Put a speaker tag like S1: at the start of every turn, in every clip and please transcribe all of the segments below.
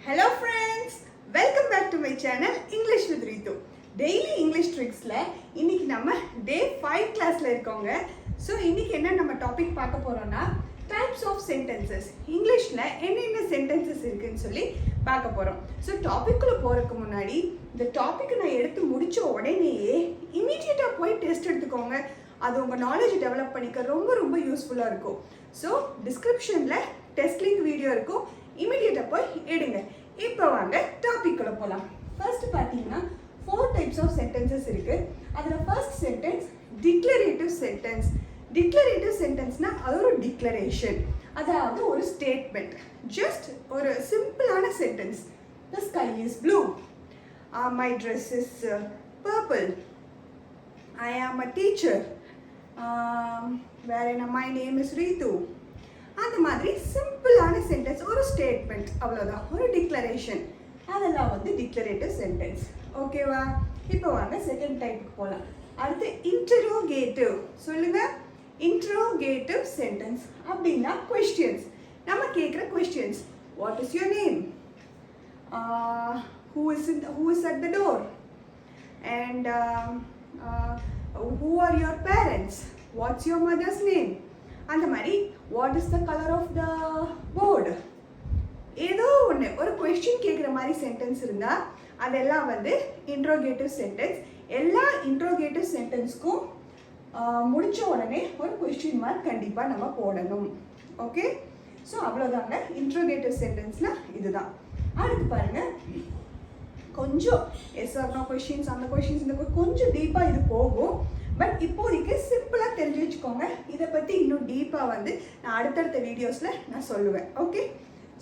S1: Hello friends, welcome back to my channel English with Ritu. Daily English tricks la இன்னைக்கு நம்ம day 5 classல இருக்கோங்க. So இன்னைக்கு என்ன நம்ம டாபிக் பார்க்க போறோம்னா types of sentences. இங்கிலீஷ்ல என்னென்ன sentences இருக்குன்னு சொல்லி பார்க்க போறோம். So டாபிக்குள்ள போறதுக்கு முன்னாடி இந்த டாபிக் நான் எடுத்து முடிச்ச உடனேயே இமிடியேட்டா போய் டெஸ்ட் எடுத்துக்கோங்க. அது உங்க நாலேஜ் டெவலப் பண்ணிக்க ரொம்ப யூஸ்ஃபுல்லா இருக்கும். So descriptionல டெஸ்ட் லிங்க் வீடியோ இருக்கும். இமிடியேட்டா போய் எடுங்க. இப்போ வாங்க டாபிக் குள்ள போலாம். ஃபர்ஸ்ட் பாத்தீங்கன்னா 4 types of sentences இருக்கு. அதுல first sentence declarative sentence. Declarative சென்டென்ஸ்னா அது ஒரு டிக்ளரேஷன், அதாவது ஒரு ஸ்டேட்மெண்ட், ஜஸ்ட் ஒரு சிம்பிளான sentence. The sky is blue. My dress is purple. I am a teacher. My name is Ritu. அந்த மாதிரி சிம்பிளான சென்டென்ஸ், ஒரு ஸ்டேட்மெண்ட், அவ்வளோதான், ஒரு டிக்ளரேஷன். அதெல்லாம் வந்து டிக்ளரேட்டிவ் சென்டென்ஸ். ஓகேவா? இப்போ வாங்க செகண்ட் டைப்புக்கு போகலாம். அடுத்து இன்டரோகேட்டிவ். சொல்லுங்க. இன்டரோகேட்டிவ் சென்டென்ஸ் அப்படின்னா கொஸ்டின்ஸ். நம்ம கேட்குற questions. What is your name? Who is at the door? And who are your parents? What's your mother's name? அந்த மாதிரி what is the colour of the board, ஏதோ ஒன்று ஒரு கொஸ்டின் கேட்குற மாதிரி சென்டென்ஸ் இருந்தால் அதெல்லாம் வந்து இன்ட்ரோகேட்டிவ் சென்டென்ஸ். எல்லா இன்ட்ரோகேட்டிவ் சென்டென்ஸ்க்கும் முடித்த உடனே ஒரு கொஸ்டின் மார்க் கண்டிப்பாக நம்ம போடணும். ஓகே, ஸோ அவ்வளோதாங்க இன்ட்ரோகேட்டிவ் சென்டென்ஸ்னால் இதுதான். அடுத்து பாருங்கள், கொஞ்சம் எஸ் ஆர் நோ கொஸ்டின்ஸ், அந்த கொஸ்டின்ஸ், இந்த கொஞ்சம் டீப்பாக இது போகும். பட் இப்போதைக்கு சிம்பிளாக தெரிஞ்சு வச்சுக்கோங்க. இதை பற்றி இன்னும் டீப்பாக வந்து நான் அடுத்தடுத்த வீடியோஸில் நான் சொல்லுவேன். ஓகே,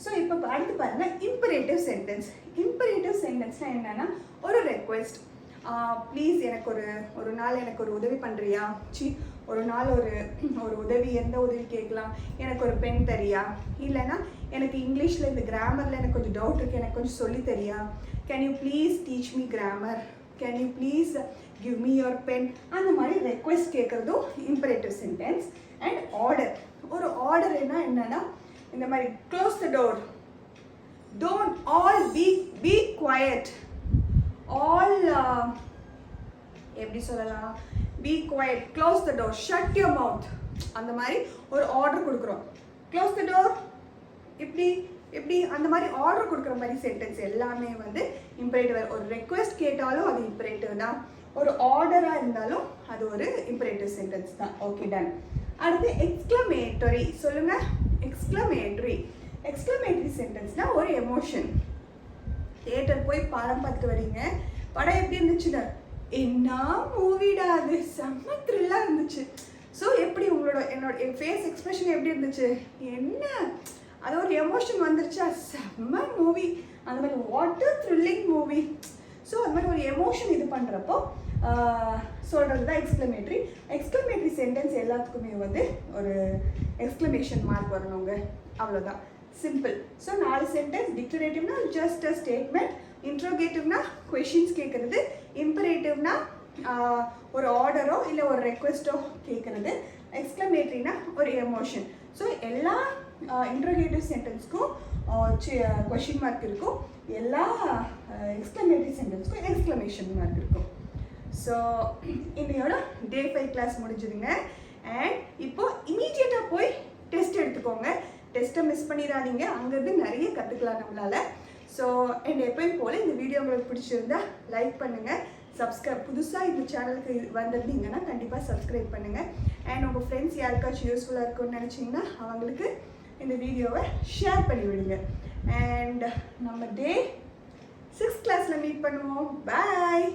S1: ஸோ இப்போ அடுத்து பாருங்கள் இம்பரேட்டிவ் சென்டென்ஸ். இம்பரேட்டிவ் சென்டென்ஸ்னால் என்னென்னா ஒரு ரெக்வெஸ்ட். ப்ளீஸ் எனக்கு ஒரு நாள் எனக்கு ஒரு உதவி பண்ணுறியா? ஒரு நாள் ஒரு உதவி, எந்த உதவி கேட்கலாம்? எனக்கு ஒரு பென் தரியா? இல்லைன்னா எனக்கு இங்கிலீஷில் இந்த கிராமரில் எனக்கு கொஞ்சம் டவுட் இருக்குது, எனக்கு கொஞ்சம் சொல்லி தரியா? Can you please teach me grammar? Can you please give me your pen? அந்த மாதிரி ரெக்வெஸ்ட் கேட்குறதும் இம்பரேட்டிவ் சென்டென்ஸ். And order. ஒரு ஆர்டர் என்னன்னா இந்த மாதிரி close the door, don't all be quiet, all எப்படி சொல்லலாம், be quiet, close the door, shut your mouth. அந்த மாதிரி ஒரு ஆர்டர் கொடுக்குறோம். க்ளோஸ் த டோர், இப்படி அந்த மாதிரி ஆர்டர் கொடுக்குற மாதிரி சென்டென்ஸ் எல்லாமே வந்து இம்பரேட்டிவ். ஒரு ரெக்வெஸ்ட் கேட்டாலும் அது இம்பரேட்டிவ் தான், ஒரு ஆர்டராக இருந்தாலும் அது ஒரு இம்பரேட்டிவ் சென்டென்ஸ் தான். Okay, done. அடுத்து எக்ஸ்க்ளமேட்டரி. சொல்லுங்க. எக்ஸ்க்ளமேட்டரி சென்டென்ஸ்னால் ஒரு எமோஷன். தியேட்டர் போய் படம் பார்த்துட்டு வரீங்க, படம் எப்படி இருந்துச்சுன்னு, என்ன மூவிடா அது, செம்ம த்ரில்லாக இருந்துச்சு. ஸோ எப்படி என்னோட ஃபேஸ் எக்ஸ்பிரஷன் எப்படி இருந்துச்சு, என்ன அது ஒரு எமோஷன் வந்துருச்சா, செம்ம மூவி, அந்த மாதிரி what a thrilling movie. So அந்த மாதிரி ஒரு எமோஷன் இது பண்ணுறப்போ சொல்கிறது தான் எக்ஸ்க்ளமேட்டரி. எக்ஸ்க்ளமேட்டரி சென்டென்ஸ் எல்லாத்துக்குமே வந்து ஒரு எக்ஸ்க்ளமேஷன் மார்க் வரணுங்க, அவ்வளோதான், சிம்பிள். So 4 sentence. டிக்ளரேட்டிவ்னா ஜஸ்ட் அ ஸ்டேட்மெண்ட், இன்ட்ரோகேட்டிவ்னா கொஷின்ஸ் கேட்குறது, இம்பரேட்டிவ்னா ஒரு ஆர்டரோ இல்லை ஒரு ரெக்வெஸ்ட்டோ கேட்குறது, எக்ஸ்க்ளமேட்டரினா ஒரு எமோஷன். ஸோ எல்லா இன்ட்ரோகேட்டிவ் சென்டென்ஸ்க்கும் கொஷின் மார்க் இருக்கும், எல்லா எக்ஸ்க்ளமேட்டரி சென்டென்ஸ்க்கும் எக்ஸ்க்ளமேஷன் மார்க் இருக்கும். ஸோ இன்னையோட day 5 கிளாஸ் முடிஞ்சுதுங்க. அண்ட் இப்போ இமீடியட்டாக போய் டெஸ்ட் எடுத்துக்கோங்க. டெஸ்ட்டை மிஸ் பண்ணிடாதீங்க, அங்கேருந்து நிறைய கற்றுக்கலாம் நம்மளால். ஸோ அண்ட் எப்பயும் போல் இந்த வீடியோ உங்களுக்கு பிடிச்சிருந்தா லைக் பண்ணுங்கள், சப்ஸ்கிரைப், புதுசாக இந்த சேனலுக்கு வந்திருந்தீங்கன்னா கண்டிப்பாக சப்ஸ்கிரைப் பண்ணுங்கள். அண்ட் உங்கள் ஃப்ரெண்ட்ஸ் யாருக்காச்சும் யூஸ்ஃபுல்லாக இருக்கும்னு நினச்சிங்கன்னா அவங்களுக்கு இந்த வீடியோவை ஷேர் பண்ணி விடுங்க. அண்ட் நம்ம day 6 கிளாஸில் மீட் பண்ணுவோம். பாய்.